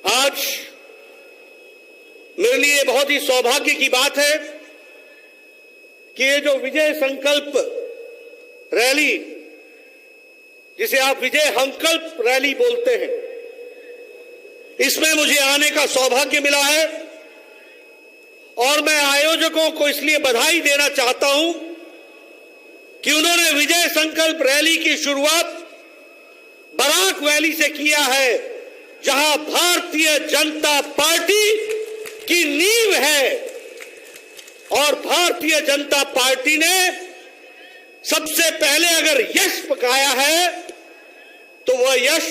आज मेरे लिए बहुत ही सौभाग्य की बात है कि ये जो विजय संकल्प रैली, जिसे आप विजय संकल्प रैली बोलते हैं, इसमें मुझे आने का सौभाग्य मिला है और मैं आयोजकों को इसलिए बधाई देना चाहता हूं कि उन्होंने विजय संकल्प रैली की शुरुआत बराक वैली से किया है, जहां भारतीय जनता पार्टी की नींव है और भारतीय जनता पार्टी ने सबसे पहले अगर यश पकाया है तो वह यश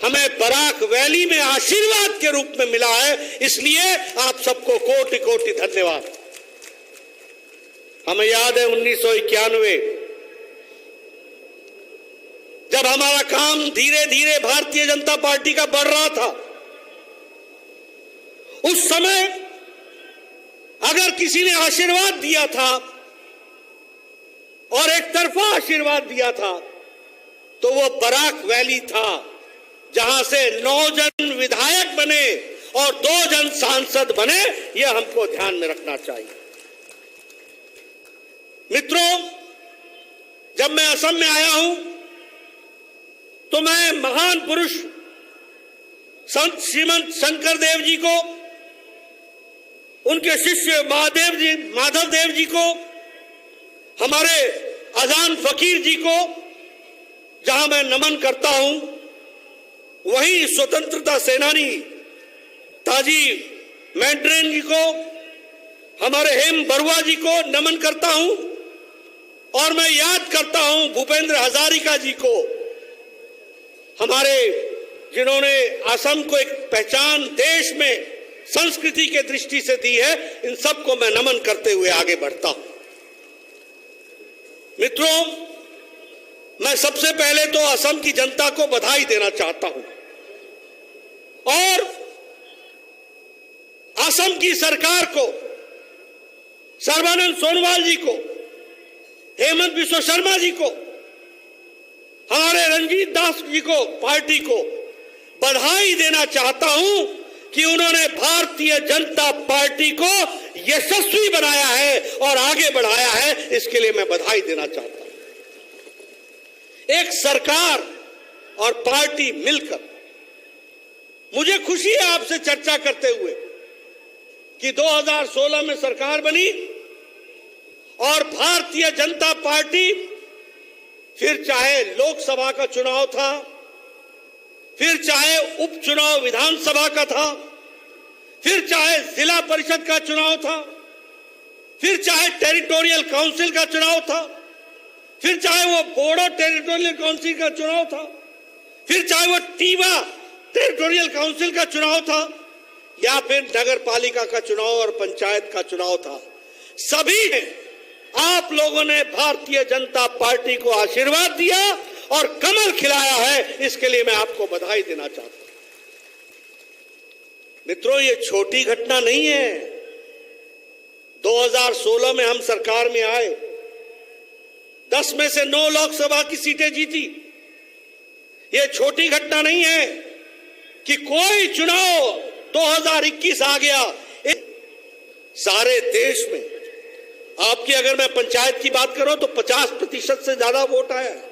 हमें बराक वैली में आशीर्वाद के रूप में मिला है। इसलिए आप सबको कोटि कोटि धन्यवाद। हमें याद है 1991 जब हमारा काम धीरे धीरे भारतीय जनता पार्टी का बढ़ रहा था, उस समय अगर किसी ने आशीर्वाद दिया था और एक तरफा आशीर्वाद दिया था तो वो बराक वैली था, जहां से 9 जन विधायक बने और 2 जन सांसद बने। यह हमको ध्यान में रखना चाहिए। मित्रों, जब मैं असम में आया हूं तो मैं महान पुरुष संत श्रीमंत शंकर देव जी को, उनके शिष्य माधव देव जी को, हमारे अजान फकीर जी को जहां मैं नमन करता हूं, वहीं स्वतंत्रता सेनानी ताजी मैंड्रेन जी को, हमारे हेम बरुआ जी को नमन करता हूं और मैं याद करता हूं भूपेंद्र हजारिका जी को, हमारे जिन्होंने असम को एक पहचान देश में संस्कृति के दृष्टि से दी है। इन सबको मैं नमन करते हुए आगे बढ़ता हूं। मित्रों, मैं सबसे पहले तो असम की जनता को बधाई देना चाहता हूं और असम की सरकार को, सर्बानंद सोनोवाल जी को, हेमंत बिश्व शर्मा जी को, हमारे रंजीत दास जी को, पार्टी को बधाई देना चाहता हूं कि उन्होंने भारतीय जनता पार्टी को यशस्वी बनाया है और आगे बढ़ाया है। इसके लिए मैं बधाई देना चाहता हूं। एक सरकार और पार्टी मिलकर, मुझे खुशी है आपसे चर्चा करते हुए कि 2016 में सरकार बनी और भारतीय जनता पार्टी, फिर चाहे लोकसभा का चुनाव था, फिर चाहे उपचुनाव विधानसभा का था, फिर चाहे जिला परिषद का चुनाव था, फिर चाहे टेरिटोरियल काउंसिल का चुनाव था, फिर चाहे वो बोडो टेरिटोरियल काउंसिल का चुनाव था, फिर चाहे वो टीवा टेरिटोरियल काउंसिल का चुनाव था, या फिर नगर पालिका का चुनाव और पंचायत का चुनाव था, सभी ने आप लोगों ने भारतीय जनता पार्टी को आशीर्वाद दिया और कमल खिलाया है। इसके लिए मैं आपको बधाई देना चाहता हूं। मित्रों, ये छोटी घटना नहीं है। 2016 में हम सरकार में आए, 10 में से 9 लोकसभा की सीटें जीती। ये छोटी घटना नहीं है कि कोई चुनाव 2021 आ गया। सारे देश में आपकी, अगर मैं पंचायत की बात करूं तो 50% से ज्यादा वोट आया है।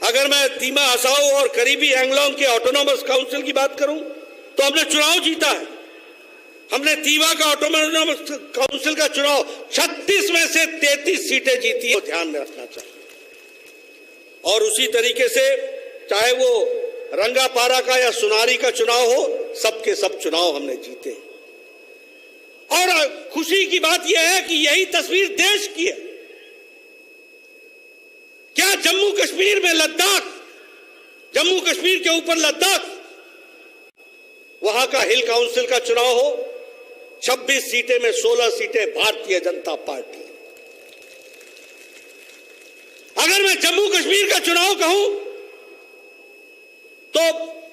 अगर मैं दीमा हसाओ और करीबी एंगलोंग के ऑटोनोमस काउंसिल की बात करूं तो हमने चुनाव जीता है। हमने तीवा का ऑटोनोमस काउंसिल का चुनाव 36 में से 33 सीटें जीती है। ध्यान में रखना चाहिए। और उसी तरीके से चाहे वो रंगापारा का या सुनारी का चुनाव हो, सबके सब चुनाव हमने जीते। और खुशी की बात यह है कि यही तस्वीर देश की है। क्या जम्मू कश्मीर में लद्दाख, जम्मू कश्मीर के ऊपर लद्दाख, वहां का हिल काउंसिल का चुनाव हो, 26 सीटें में 16 सीटें भारतीय जनता पार्टी। अगर मैं जम्मू कश्मीर का चुनाव कहूं तो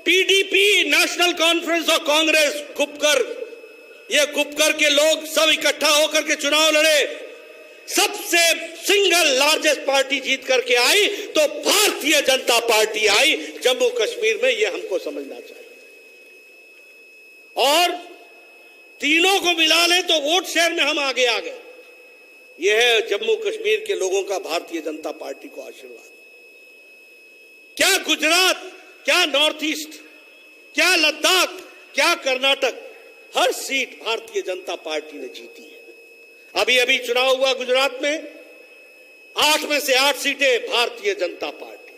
PDP, national conference of Congress, Gupkar के लोग सब इकट्ठा होकर के चुनाव लड़े, सबसे सिंगल लार्जेस्ट पार्टी जीत करके आई तो भारतीय जनता पार्टी आई जम्मू कश्मीर में। यह हमको समझना चाहिए। और तीनों को मिला ले तो वोट शेयर में हम आगे आ गए। यह है जम्मू कश्मीर के लोगों का भारतीय जनता पार्टी को आशीर्वाद। क्या गुजरात, क्या नॉर्थ ईस्ट, क्या लद्दाख, क्या कर्नाटक, हर सीट भारतीय जनता पार्टी ने जीती है। अभी अभी चुनाव हुआ गुजरात में, 8 में से 8 सीटें भारतीय जनता पार्टी।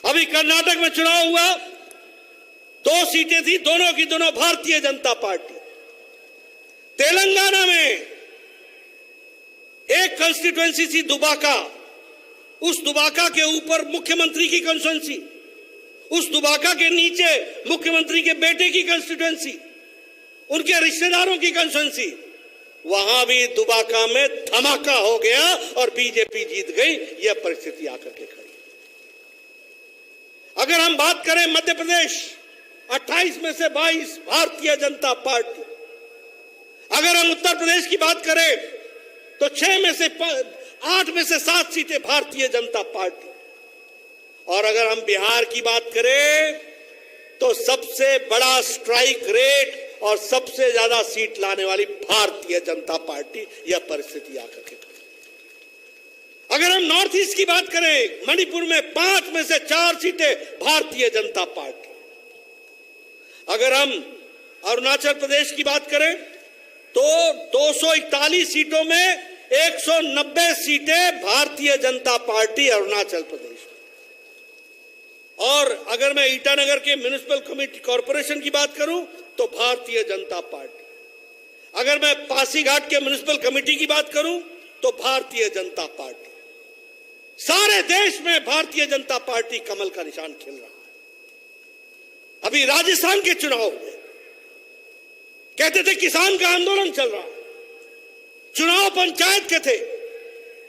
अभी कर्नाटक में चुनाव हुआ, 2 सीटें थी, दोनों की दोनों भारतीय जनता पार्टी। तेलंगाना में एक कंस्टिट्यूएंसी थी दुबाका, उस दुबाका के ऊपर मुख्यमंत्री की कंस्टिट्यूएंसी, उस दुबाका के नीचे मुख्यमंत्री के बेटे की कंस्टिट्यूएंसी, उनके रिश्तेदारों की कंस्टिट्यूएंसी। वहां भी दुबाका में धमाका हो गया और बीजेपी जीत गई। यह परिस्थिति आकर के खड़ी। अगर हम बात करें मध्य प्रदेश, 28 में से 22 भारतीय जनता पार्टी। अगर हम उत्तर प्रदेश की बात करें तो 8 में से 7 सीटें भारतीय जनता पार्टी। और अगर हम बिहार की बात करें तो सबसे बड़ा स्ट्राइक रेट और सबसे ज्यादा सीट लाने वाली भारतीय जनता पार्टी। यह परिस्थिति आकर के खड़ी। अगर हम नॉर्थ ईस्ट की बात करें, मणिपुर में 5 में से 4 सीटें भारतीय जनता पार्टी। अगर हम अरुणाचल प्रदेश की बात करें तो 241 सीटों में 190 सीटें भारतीय जनता पार्टी अरुणाचल प्रदेश। और अगर मैं ईटानगर के म्युनिसिपल कमेटी कॉर्पोरेशन की बात करूं तो भारतीय जनता पार्टी। अगर मैं पासीघाट के म्युनिसिपल कमेटी की बात करूं तो भारतीय जनता पार्टी। सारे देश में भारतीय जनता पार्टी कमल का निशान खिल रहा है। अभी राजस्थान के चुनाव में कहते थे किसान का आंदोलन चल रहा है, चुनाव पंचायत के थे,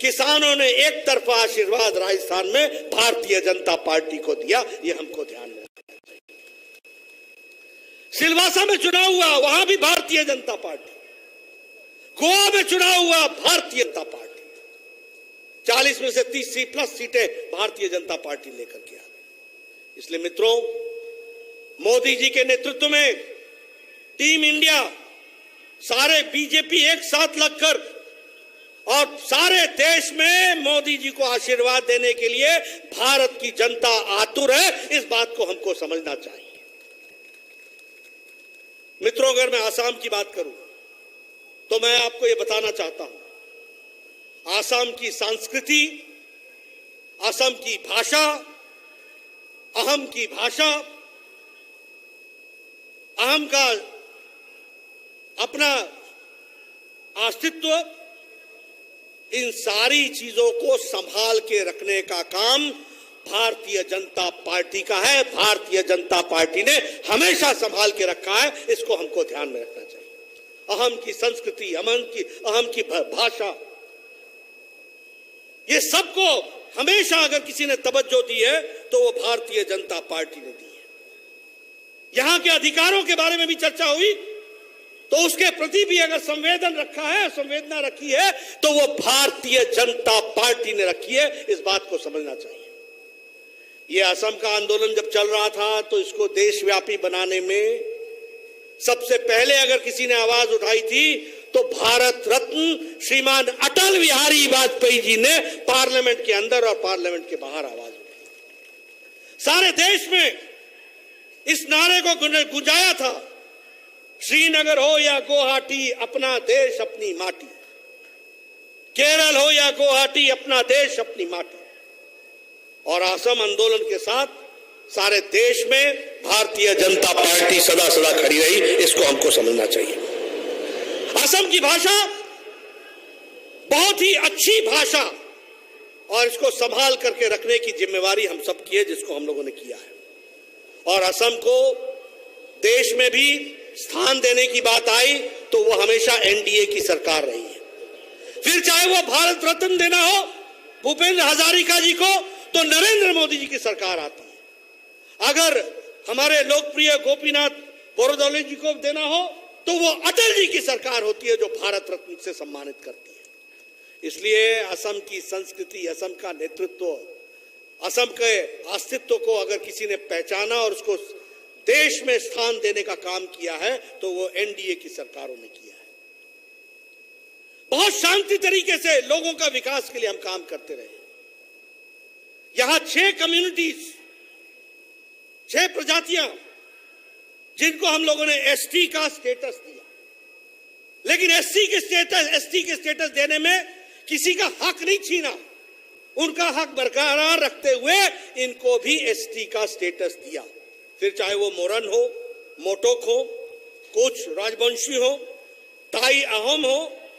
किसानों ने एक तरफा आशीर्वाद राजस्थान में भारतीय जनता पार्टी को दिया। यह हमको ध्यान में रखना चाहिए। सिलवासा में चुनाव हुआ, वहां भी भारतीय जनता पार्टी। गोवा में चुनाव हुआ, भारतीय जनता पार्टी। 40 में से 30+ सीटें भारतीय जनता पार्टी लेकर के आ गई। इसलिए मित्रों, मोदी जी के नेतृत्व में टीम इंडिया, सारे बीजेपी एक साथ लगकर और सारे देश में मोदी जी को आशीर्वाद देने के लिए भारत की जनता आतुर है। इस बात को हमको समझना चाहिए। मित्रों, अगर मैं आसाम की बात करूं तो मैं आपको यह बताना चाहता हूं, आसाम की संस्कृति, असम की भाषा, अहम की भाषा, अहम का अपना अस्तित्व, इन सारी चीजों को संभाल के रखने का काम भारतीय जनता पार्टी का है। भारतीय जनता पार्टी ने हमेशा संभाल के रखा है। इसको हमको ध्यान में रखना चाहिए। अहम की संस्कृति, अहम की भाषा, ये सबको हमेशा अगर किसी ने तवज्जो दी है तो वो भारतीय जनता पार्टी ने दी है। यहां के अधिकारों के बारे में भी चर्चा हुई तो उसके प्रति भी अगर संवेदना रखी है तो वो भारतीय जनता पार्टी ने रखी है। इस बात को समझना चाहिए। ये असम का आंदोलन जब चल रहा था तो इसको देशव्यापी बनाने में सबसे पहले अगर किसी ने आवाज उठाई थी तो भारत रत्न श्रीमान अटल बिहारी वाजपेयी जी ने पार्लियामेंट के अंदर और पार्लियामेंट के बाहर आवाज उठाई। सारे देश में इस नारे को गुंजाया था, श्रीनगर हो या गुवाहाटी, अपना देश अपनी माटी। केरल हो या गुवाहाटी, अपना देश अपनी माटी। और असम आंदोलन के साथ सारे देश में भारतीय जनता पार्टी सदा सदा खड़ी रही। इसको हमको समझना चाहिए। असम की भाषा बहुत ही अच्छी भाषा और इसको संभाल करके रखने की जिम्मेवारी हम सब की है, जिसको हम लोगों ने किया है। और असम को देश में भी स्थान देने की बात आई तो वो हमेशा एनडीए की सरकार रही है। फिर चाहे वो भारत रत्न देना हो भूपेंद्र हजारिका जी को तो नरेंद्र मोदी जी की सरकार आती है। अगर हमारे लोकप्रिय गोपीनाथ बोरदोले जी को देना हो तो वो अटल जी की सरकार होती है जो भारत रत्न से सम्मानित करती है। इसलिए असम की संस्कृति, असम का नेतृत्व, असम के अस्तित्व को अगर किसी ने पहचाना और उसको देश में स्थान देने का काम किया है तो वो एनडीए की सरकारों ने किया है। बहुत शांति तरीके से लोगों का विकास के लिए हम काम करते रहे। यहां 6 कम्युनिटीज, 6 प्रजातियां जिनको हम लोगों ने एसटी का स्टेटस दिया, लेकिन एसटी के स्टेटस देने में किसी का हक नहीं छीना, उनका हक बरकरार रखते हुए इनको भी एसटी का स्टेटस दिया। फिर चाहे वो मोरन हो, मोटोक हो, कुछ राजवंशी हो, ताई अहोम हो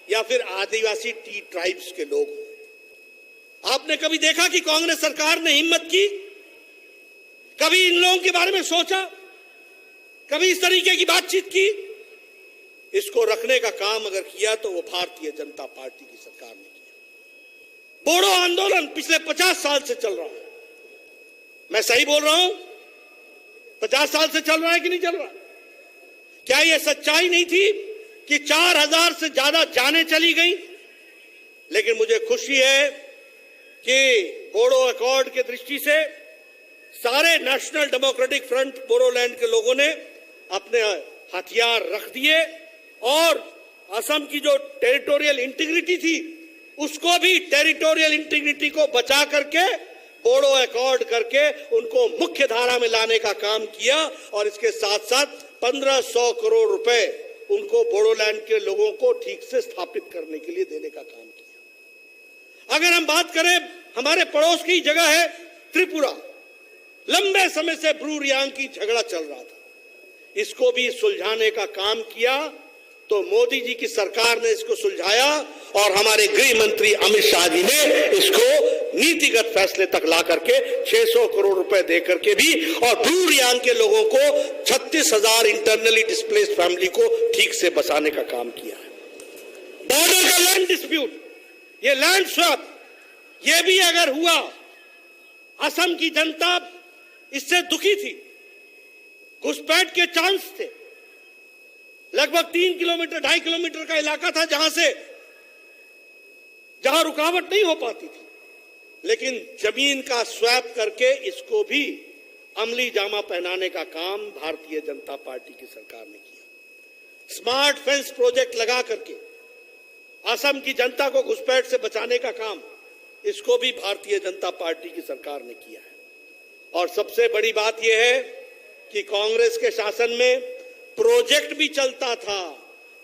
या फिर आदिवासी टी ट्राइब्स के लोग हो। आपने कभी देखा कि कांग्रेस सरकार ने हिम्मत की? कभी इन लोगों के बारे में सोचा? कभी इस तरीके की बातचीत की? इसको रखने का काम अगर किया तो वो भारतीय जनता पार्टी की सरकार ने किया। बोडो आंदोलन पिछले 50 साल से चल रहा है। मैं सही बोल रहा हूं? 50 साल से चल रहा है कि नहीं चल रहा? क्या यह सच्चाई नहीं थी कि 4000 से ज्यादा जानें चली गई? लेकिन मुझे खुशी है कि बोडो अकॉर्ड की दृष्टि से सारे नेशनल डेमोक्रेटिक फ्रंट बोडोलैंड के लोगों ने अपने हथियार रख दिए और असम की जो टेरिटोरियल इंटीग्रिटी थी उसको भी टेरिटोरियल इंटीग्रिटी को बचा करके बोडो अकॉर्ड करके उनको मुख्य धारा में लाने का काम किया और इसके साथ साथ 1500 करोड़ रुपए उनको बोडोलैंड के लोगों को ठीक से स्थापित करने के लिए देने का काम किया। अगर हम बात करें, हमारे पड़ोस की जगह है त्रिपुरा। लंबे समय से ब्रू रियांग की झगड़ा चल रहा था, इसको भी सुलझाने का काम किया तो मोदी जी की सरकार ने इसको सुलझाया और हमारे गृह मंत्री अमित शाह जी ने इसको नीतिगत फैसले तक ला करके 600 करोड़ रुपए दे करके भी और ब्रू रियांग के लोगों को 36,000 इंटरनली डिस्प्लेस्ड फैमिली को ठीक से बसाने का काम किया है। बॉर्डर का लैंड डिस्प्यूट, ये लैंड स्वैप, ये भी अगर हुआ, असम की जनता इससे दुखी थी। घुसपैठ के चांस थे। लगभग 3 किलोमीटर 2.5 किलोमीटर का इलाका था जहां रुकावट नहीं हो पाती थी, लेकिन जमीन का स्वैप करके इसको भी अमली जामा पहनाने का काम भारतीय जनता पार्टी की सरकार ने किया। स्मार्ट फेंस प्रोजेक्ट लगा करके असम की जनता को घुसपैठ से बचाने का काम, इसको भी भारतीय जनता पार्टी की सरकार ने किया है। और सबसे बड़ी बात यह है कि कांग्रेस के शासन में प्रोजेक्ट भी चलता था,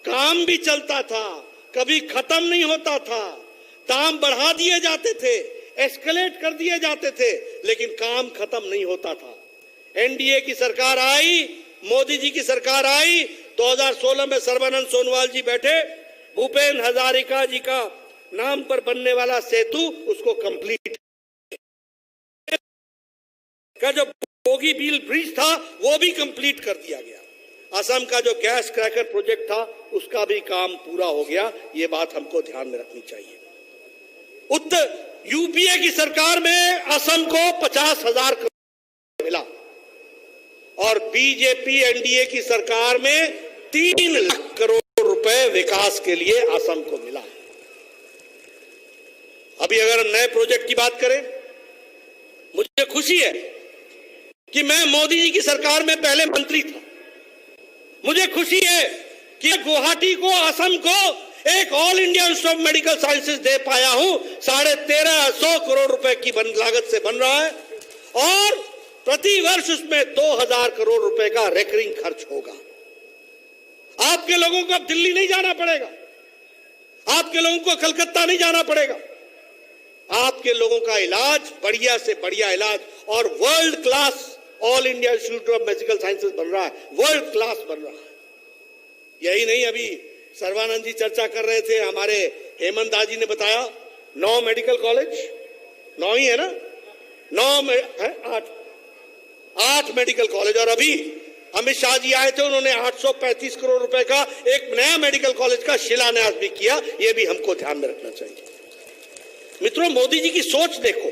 काम भी चलता था, कभी खत्म नहीं होता था। दाम बढ़ा दिए जाते थे, एस्केलेट कर दिए जाते थे, लेकिन काम खत्म नहीं होता था। एनडीए की सरकार आई, मोदी जी की सरकार आई, 2016 में सर्बानंद सोनोवाल जी बैठे, भूपेन हजारिका जी का नाम पर बनने वाला सेतु उसको कंप्लीट का जो बोगीबील ब्रिज था वो भी कंप्लीट कर दिया गया। असम का जो गैस क्रैकर प्रोजेक्ट था उसका भी काम पूरा हो गया। ये बात हमको ध्यान में रखनी चाहिए। उत्तर यूपीए की सरकार में असम को 50,000 करोड़ मिला और बीजेपी एनडीए की सरकार में 3 लाख करोड़ रुपए विकास के लिए असम को मिला। अभी अगर हम नए प्रोजेक्ट की बात करें, मुझे खुशी है कि मैं मोदी जी की सरकार में पहले मंत्री था। मुझे खुशी है कि गुवाहाटी को, असम को एक All India Institute of Medical Sciences दे पाया हूं। 1350 करोड़ रुपए की लागत से बन रहा है और प्रति वर्ष उसमें 2000 करोड़ रुपए का रेकरिंग खर्च होगा। आपके लोगों को अब दिल्ली नहीं जाना पड़ेगा, आपके लोगों को कलकत्ता नहीं जाना पड़ेगा। आपके लोगों का इलाज बढ़िया से बढ़िया इलाज और world class all India Institute of Medical sciences बन रहा है, वर्ल्ड क्लास बन रहा है। यही नहीं, अभी सर्बानंद जी चर्चा कर रहे थे, हमारे हेमंत दास जी ने बताया 9 मेडिकल कॉलेज, 9 ही है ना, 8 मेडिकल कॉलेज। और अभी अमित शाह जी आए थे, उन्होंने 835 करोड़ रुपए का एक नया मेडिकल कॉलेज का शिलान्यास भी किया। यह भी हमको ध्यान में रखना चाहिए। मित्रों, मोदी जी की सोच देखो,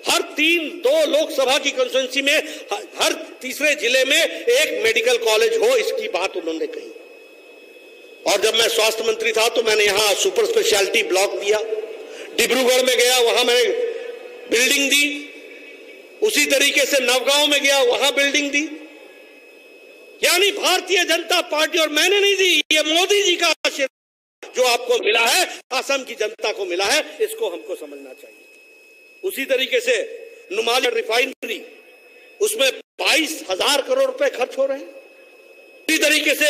हर 2 लोकसभा की कंस्टिट्यूंसी में हर तीसरे जिले में एक मेडिकल कॉलेज हो, इसकी बात उन्होंने कही। और जब मैं स्वास्थ्य मंत्री था तो मैंने यहां सुपर स्पेशलिटी ब्लॉक दिया, डिब्रूगढ़ में गया वहां मैंने बिल्डिंग दी, उसी तरीके से नवगांव में गया वहां बिल्डिंग दी। यानी भारतीय जनता पार्टी, और मैंने नहीं दी, ये मोदी जी का आशीर्वाद जो आपको मिला है, असम की जनता को मिला है, इसको हमको समझना चाहिए। उसी तरीके से नुमाली रिफाइनरी, उसमें 22,000 करोड़ रुपए खर्च हो रहे हैं। इसी तरीके से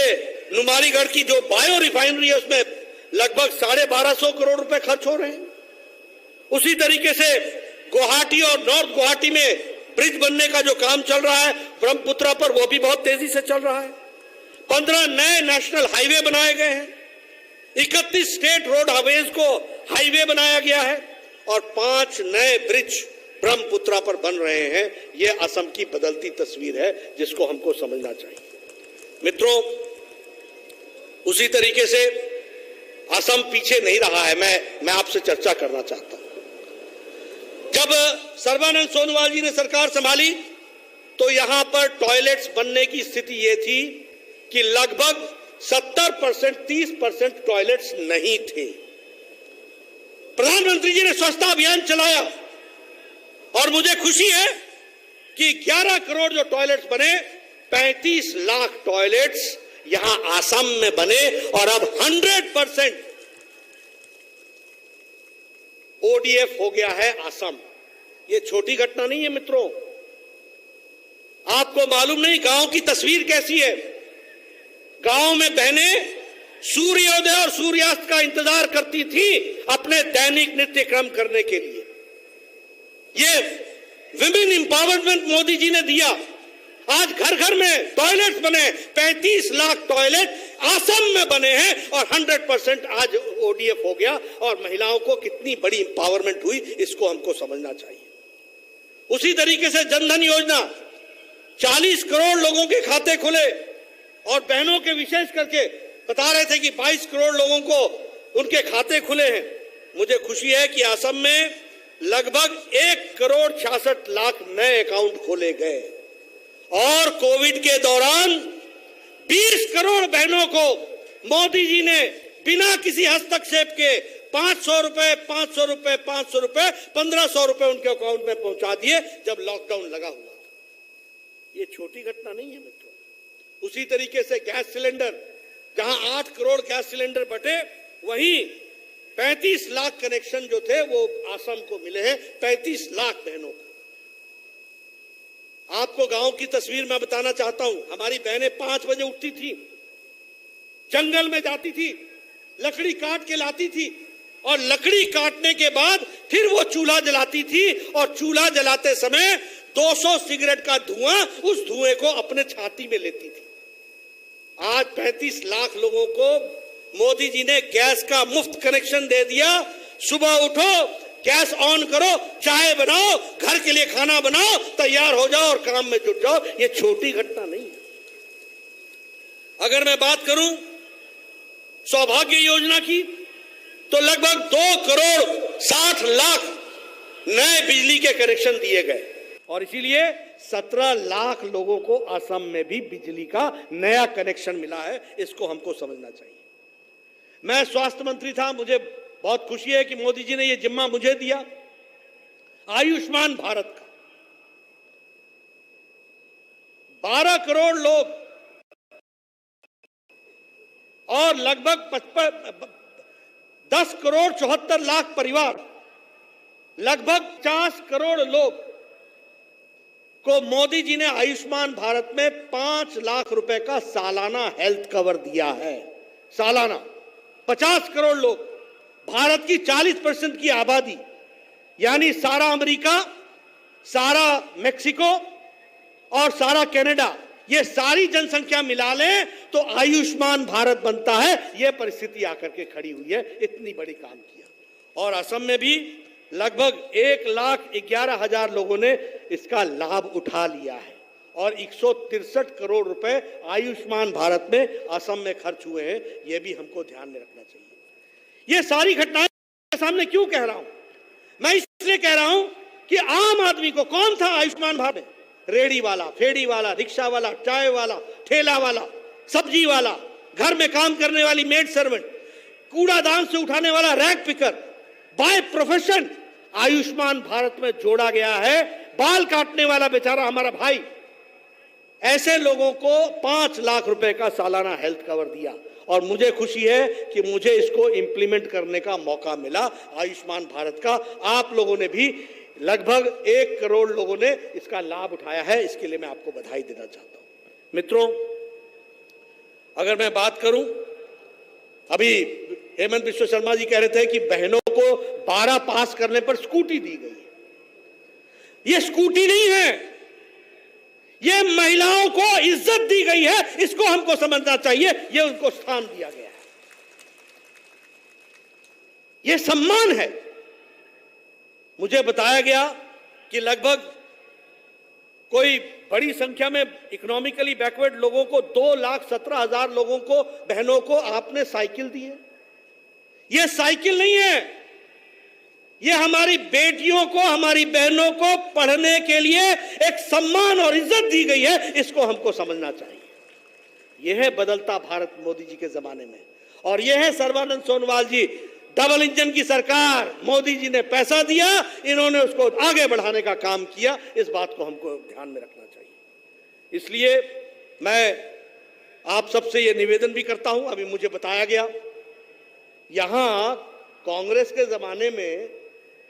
नुमालीगढ़ की जो बायो रिफाइनरी है, उसमें लगभग 1250 करोड़ रुपए खर्च हो रहे हैं। उसी तरीके से गुवाहाटी और नॉर्थ गुवाहाटी में ब्रिज बनने का जो काम चल रहा है ब्रह्मपुत्रा पर, वो भी बहुत तेजी से चल रहा है। 15 नए नेशनल हाईवे बनाए गए हैं, 31 स्टेट रोड हाईवेज को हाईवे बनाया गया है और 5 नए ब्रिज ब्रह्मपुत्रा पर बन रहे हैं। यह असम की बदलती तस्वीर है जिसको हमको समझना चाहिए। मित्रों, उसी तरीके से असम पीछे नहीं रहा है। मैं आपसे चर्चा करना चाहता हूं। जब सर्बानंद सोनोवाल जी ने सरकार संभाली तो यहां पर टॉयलेट्स बनने की स्थिति यह थी कि लगभग 70%, 30% टॉयलेट्स नहीं थे। प्रधानमंत्री जी ने स्वच्छता अभियान चलाया और मुझे खुशी है कि 11 करोड़ जो टॉयलेट्स बने, 35 लाख टॉयलेट्स यहां असम में बने और अब 100% ओडीएफ हो गया है असम। ये छोटी घटना नहीं है मित्रों। आपको मालूम नहीं गांव की तस्वीर कैसी है। गांव में बहनें सूर्योदय और सूर्यास्त का इंतजार करती थी अपने दैनिक नित्य क्रम करने के लिए। ये विमेन एम्पावरमेंट मोदी जी ने दिया। आज घर घर में टॉयलेट्स बने, 35 लाख टॉयलेट असम में बने हैं और 100% आज ओडीएफ हो गया। और महिलाओं को कितनी बड़ी एम्पावरमेंट हुई, इसको हमको समझना चाहिए। उसी तरीके से जनधन योजना, 40 करोड़ लोगों के खाते खुले और बहनों के विशेष करके बता रहे थे कि 22 करोड़ लोगों को उनके खाते खुले हैं। मुझे खुशी है कि असम में लगभग 1,66,00,000 नए अकाउंट खोले गए और कोविड के दौरान 20 करोड़ बहनों को मोदी जी ने बिना किसी हस्तक्षेप के 500 रुपए 500 रुपए 500 रुपए 1,500 रुपए उनके अकाउंट में पहुंचा दिए जब लॉकडाउन लगा हुआ था। ये छोटी घटना नहीं है मित्रों। उसी तरीके से गैस सिलेंडर, जहां 8 करोड़ गैस सिलेंडर बटे, वहीं 35 लाख कनेक्शन जो थे वो असम को मिले हैं, 35 लाख बहनों को। आपको गांव की तस्वीर मैं बताना चाहता हूं। हमारी बहनें 5 बजे उठती थी, जंगल में जाती थी, लकड़ी काट के लाती थी और लकड़ी काटने के बाद फिर वो चूल्हा जलाती थी और चूल्हा जलाते समय 200 सिगरेट का धुआं, उस धुएं को अपने छाती में लेती थी। आज 35 लाख लोगों को मोदी जी ने गैस का मुफ्त कनेक्शन दे दिया। सुबह उठो, गैस ऑन करो, चाय बनाओ, घर के लिए खाना बनाओ, तैयार हो जाओ और काम में जुट जाओ। ये छोटी घटना नहीं है। अगर मैं बात करूं सौभाग्य योजना की, तो लगभग 2,60,00,000 नए बिजली के कनेक्शन दिए गए और इसीलिए 17 लाख लोगों को असम में भी बिजली का नया कनेक्शन मिला है। इसको हमको समझना चाहिए। मैं स्वास्थ्य मंत्री था, मुझे बहुत खुशी है कि मोदी जी ने यह जिम्मा मुझे दिया आयुष्मान भारत का। 12 करोड़ लोग और लगभग 10 करोड़ 74 लाख परिवार, लगभग 50 करोड़ लोग को मोदी जी ने आयुष्मान भारत में 5 लाख रुपए का सालाना हेल्थ कवर दिया है। सालाना 50 करोड़ लोग, भारत की 40% की आबादी, यानी सारा अमेरिका, सारा मेक्सिको और सारा कनाडा, ये सारी जनसंख्या मिला लें तो आयुष्मान भारत बनता है। यह परिस्थिति आकर के खड़ी हुई है। इतनी बड़ी काम किया और असम में भी लगभग 1,11,000 लोगों ने इसका लाभ उठा लिया है और 163 करोड़ रुपए आयुष्मान भारत में असम में खर्च हुए हैं। यह भी हमको ध्यान में रखना चाहिए। ये सारी घटनाएं सामने क्यों कह रहा हूं? मैं इसलिए कह रहा हूं कि आम आदमी को, कौन था आयुष्मान भारत में? रेडी वाला, फेड़ी वाला, रिक्शा वाला, चाय वाला, ठेला वाला, सब्जी वाला, घर में काम करने वाली मेड सर्वेंट, कूड़ादान से उठाने वाला rack picker, by profession Ayushman Bharat में जोड़ा गया है। बाल काटने वाला बेचारा हमारा भाई, ऐसे लोगों को 5 लाख रुपए का सालाना हेल्थ कवर दिया। और मुझे खुशी है कि मुझे इसको इंप्लीमेंट करने का मौका मिला आयुष्मान भारत का। आप लोगों ने भी लगभग 1 करोड़ लोगों ने इसका लाभ उठाया है, इसके लिए मैं आपको बधाई देना चाहता हूं। मित्रों, अगर मैं बात करूं, अभी हेमंत बिश्व शर्मा जी कह रहे थे कि बहनों को 12 पास करने पर स्कूटी दी गई है। यह स्कूटी नहीं है, ये महिलाओं को इज्जत दी गई है, इसको हमको समझना चाहिए। ये उनको स्थान दिया गया है, ये सम्मान है। मुझे बताया गया कि लगभग कोई बड़ी संख्या में इकोनॉमिकली बैकवर्ड लोगों को 2,17,000 लोगों को, बहनों को आपने साइकिल दी है। ये साइकिल नहीं है, ये हमारी बेटियों को, हमारी बहनों को पढ़ने के लिए एक सम्मान और इज्जत दी गई है, इसको हमको समझना चाहिए। यह है बदलता भारत मोदी जी के जमाने में, और यह है सर्बानंद सोनोवाल जी, डबल इंजन की सरकार। मोदी जी ने पैसा दिया, इन्होंने उसको आगे बढ़ाने का काम किया। इस बात को हमको ध्यान में रखना चाहिए। इसलिए मैं आप सबसे यह निवेदन भी करता हूं, अभी मुझे बताया गया यहां कांग्रेस के जमाने में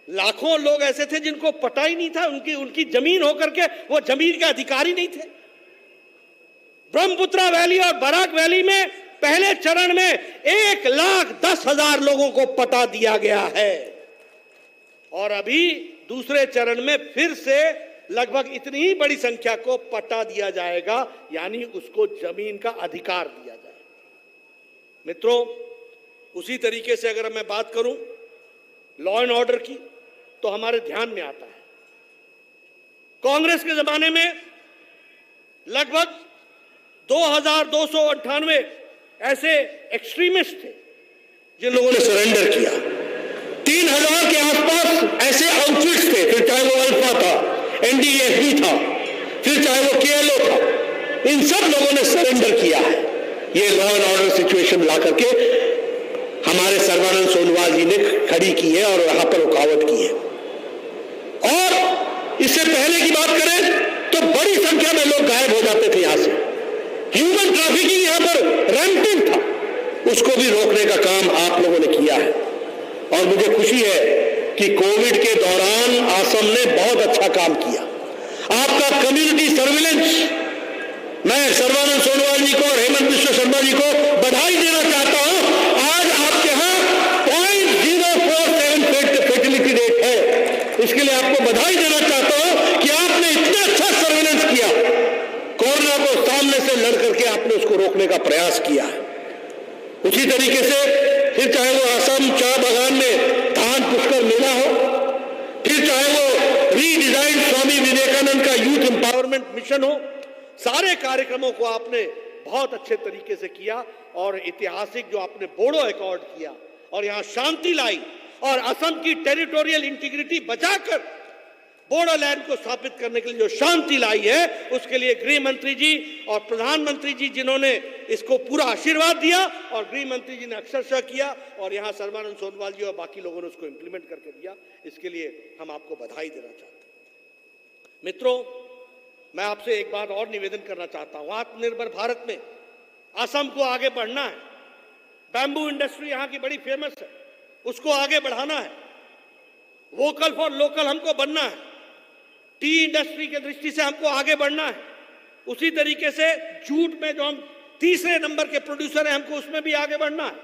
लाखों लोग ऐसे थे जिनको पता ही नहीं था, उनकी जमीन होकर के वो जमीन के अधिकारी नहीं थे। ब्रह्मपुत्रा वैली और बराक वैली में पहले चरण में 1,10,000 लोगों को पता दिया गया है, और अभी दूसरे चरण में फिर से लगभग इतनी ही बड़ी संख्या को पट्टा दिया जाएगा, यानी उसको जमीन का अधिकार दिया जाएगा। मित्रों, उसी तरीके से अगर मैं बात करूं लॉ एंड ऑर्डर की, तो हमारे ध्यान में आता है कांग्रेस के जमाने में लगभग 2,298 ऐसे एक्सट्रीमिस्ट थे जिन लोगों ने सरेंडर किया। 3,000 के आसपास ऐसे आउटफिट्स थे, फिर चाहे वो अल्फा था, एनडीएफबी था, फिर चाहे वो केएलओ था, इन सब लोगों ने सरेंडर किया है। ये लॉ एंड ऑर्डर सिचुएशन ला करके हमारे सर्बानंद सोनोवाल जी ने खड़ी की है और यहां पर रुकावट की है। और इससे पहले की बात करें तो बड़ी संख्या में लोग गायब हो जाते थे यहां से। ह्यूमन ट्रैफिकिंग यहां पर रैंपेंट था, उसको भी रोकने का काम आप लोगों ने किया है। और मुझे खुशी है कि कोविड के दौरान असम ने बहुत अच्छा काम किया। आपका कम्युनिटी सर्विलेंस, मैं सर्बानंद सोनोवाल जी को और हेमंत बिश्व शर्मा जी को बधाई देना चाहता हूं। आज आपके यहां 0.047 फर्टिलिटी रेट है, इसके लिए आपको बधाई देना चाहता हूं कि आपने इतना अच्छा सर्विलेंस किया, कोरोना को सामने से लड़ करके आपने उसको रोकने का प्रयास किया है। उसी तरीके से फिर चाहे वो असम चाय बागान में धान पुष्कर मेला हो, फिर चाहे वो रीडिजाइन स्वामी विवेकानंद का यूथ एम्पावरमेंट मिशन हो, सारे कार्यक्रमों को आपने बहुत अच्छे तरीके से किया। और ऐतिहासिक जो आपने बोडो अकॉर्ड किया और यहां शांति लाई और असम की टेरिटोरियल इंटीग्रिटी बचाकर बोडोलैंड को स्थापित करने के लिए जो शांति लाई है, उसके लिए गृह मंत्री जी और प्रधानमंत्री जी जिन्होंने इसको पूरा आशीर्वाद दिया, और गृह मंत्री जी ने अक्षरशः किया, और यहां सर्बानंद सोनोवाल जी और बाकी लोगों ने उसको इंप्लीमेंट करके दिया, इसके लिए हम आपको बधाई देना चाहते हैं। मित्रों, मैं आपसे एक बात और निवेदन करना चाहता हूं। आत्मनिर्भर भारत में असम को आगे बढ़ना है। बैम्बू इंडस्ट्री यहां की बड़ी फेमस है, उसको आगे बढ़ाना है। वोकल फॉर लोकल हमको बनना है। टी इंडस्ट्री के दृष्टि से हमको आगे बढ़ना है। उसी तरीके से जूट में जो हम तीसरे नंबर के प्रोड्यूसर हैं, हमको उसमें भी आगे बढ़ना है।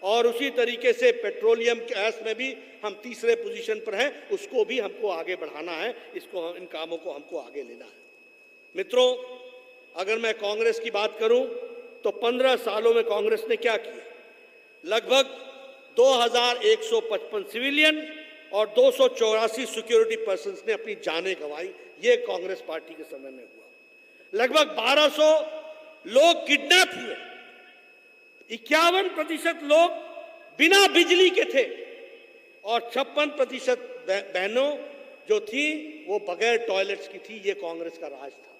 और उसी तरीके से पेट्रोलियम गैस में भी हम तीसरे पोजीशन पर हैं, उसको भी हमको आगे बढ़ाना है। इसको, इन कामों को हमको आगे लेना है। मित्रों, अगर मैं कांग्रेस की बात करूं तो 15 सालों में कांग्रेस ने क्या किया? लगभग 2,155 सिविलियन और 284 सिक्योरिटी पर्सन्स ने अपनी जानें गंवाई। ये कांग्रेस पार्टी के समय में हुआ। लगभग 1200 लोग किडनैप हुए, 51% लोग बिना बिजली के थे, और 56% बहनों जो थी वो बगैर टॉयलेट्स की थी। ये कांग्रेस का राज था,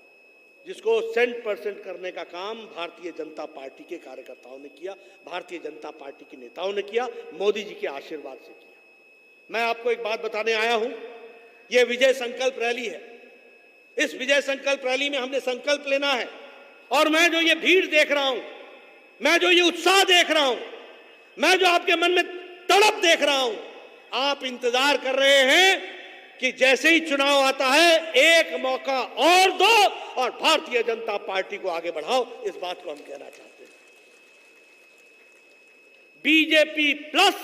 जिसको 100% करने का काम भारतीय जनता पार्टी के कार्यकर्ताओं ने किया, भारतीय जनता पार्टी के नेताओं ने किया, मोदी जी के आशीर्वाद से किया। मैं आपको एक बात बताने आया हूं, यह विजय संकल्प रैली है। इस विजय संकल्प रैली में हमने संकल्प लेना है। और मैं जो ये भीड़ देख रहा हूं, मैं जो ये उत्साह देख रहा हूं, मैं जो आपके मन में तड़प देख रहा हूं, आप इंतजार कर रहे हैं कि जैसे ही चुनाव आता है एक मौका और दो और भारतीय जनता पार्टी को आगे बढ़ाओ। इस बात को हम कहना चाहते हैं। BJP plus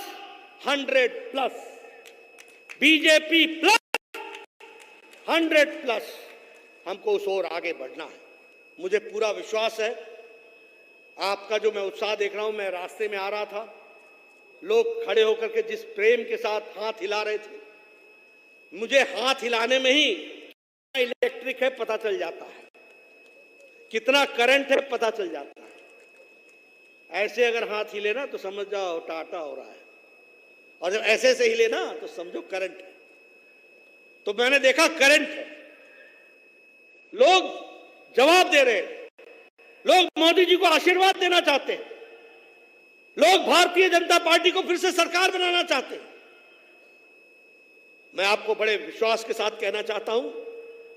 100 plus, BJP plus 100 plus, हमको उस ओर आगे बढ़ना है। मुझे पूरा विश्वास है, आपका जो मैं उत्साह देख रहा हूं, मैं रास्ते में आ रहा था, लोग खड़े होकर के जिस प्रेम के साथ हाथ हिला रहे थे, मुझे हाथ हिलाने में ही कितना इलेक्ट्रिक है पता चल जाता है, कितना करंट है पता चल जाता है। ऐसे अगर हाथ हिले ना तो समझ जाओ टाटा हो रहा है, और जब ऐसे से हिले ना तो समझो करंट है। तो मैंने देखा करंट है, लोग जवाब दे रहे हैं, लोग मोदी जी को आशीर्वाद देना चाहते हैं, लोग भारतीय जनता पार्टी को फिर से सरकार बनाना चाहते हैं। मैं आपको बड़े विश्वास के साथ कहना चाहता हूं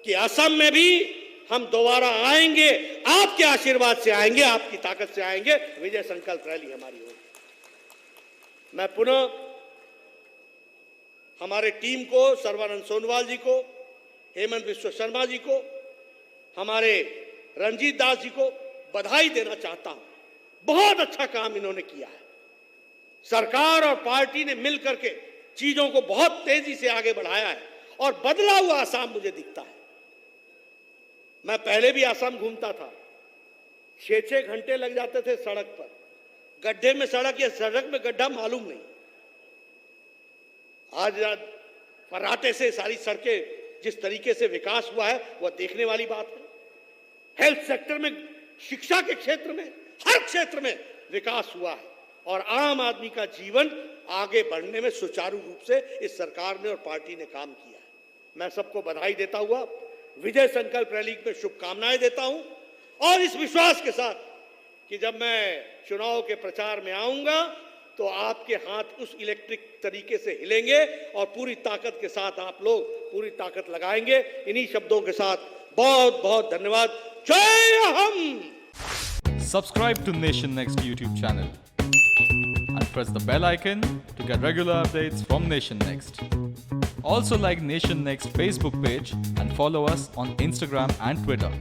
कि असम में भी हम दोबारा आएंगे, आपके आशीर्वाद से आएंगे, आपकी ताकत से आएंगे। विजय संकल्प रैली हमारी होगी। मैं पुनः हमारे टीम को, सर्बानंद सोनोवाल जी को, हेमंत बिस्वा शर्मा जी को, हमारे रंजीत दास जी को बधाई देना चाहता हूं। बहुत अच्छा काम इन्होंने किया है। सरकार और पार्टी ने मिलकर के चीजों को बहुत तेजी से आगे बढ़ाया है और बदला हुआ आसाम मुझे दिखता है। मैं पहले भी आसाम घूमता था, 6-6 घंटे लग जाते थे सड़क पर, गड्ढे में सड़क या सड़क में गड्ढा मालूम नहीं। आज फर्राटे से सारी सड़कें जिस तरीके से विकास हुआ है वह देखने वाली बात है। हेल्थ सेक्टर में, शिक्षा के क्षेत्र में, हर क्षेत्र में विकास हुआ है और आम आदमी का जीवन आगे बढ़ने में सुचारू रूप से इस सरकार ने और पार्टी ने काम किया है। मैं सबको बधाई देता हुआ विजय संकल्प रैली में शुभकामनाएं देता हूं और इस विश्वास के साथ कि जब मैं चुनाव के प्रचार में आऊंगा तो आपके हाथ उस इलेक्ट्रिक तरीके से हिलेंगे और पूरी ताकत के साथ आप लोग पूरी ताकत लगाएंगे। इन्हीं शब्दों के साथ बहुत बहुत धन्यवाद। जय हम। Subscribe to Nation Next YouTube channel and press the bell icon to get regular updates from Nation Next. Also like Nation Next Facebook page and follow us on Instagram and Twitter.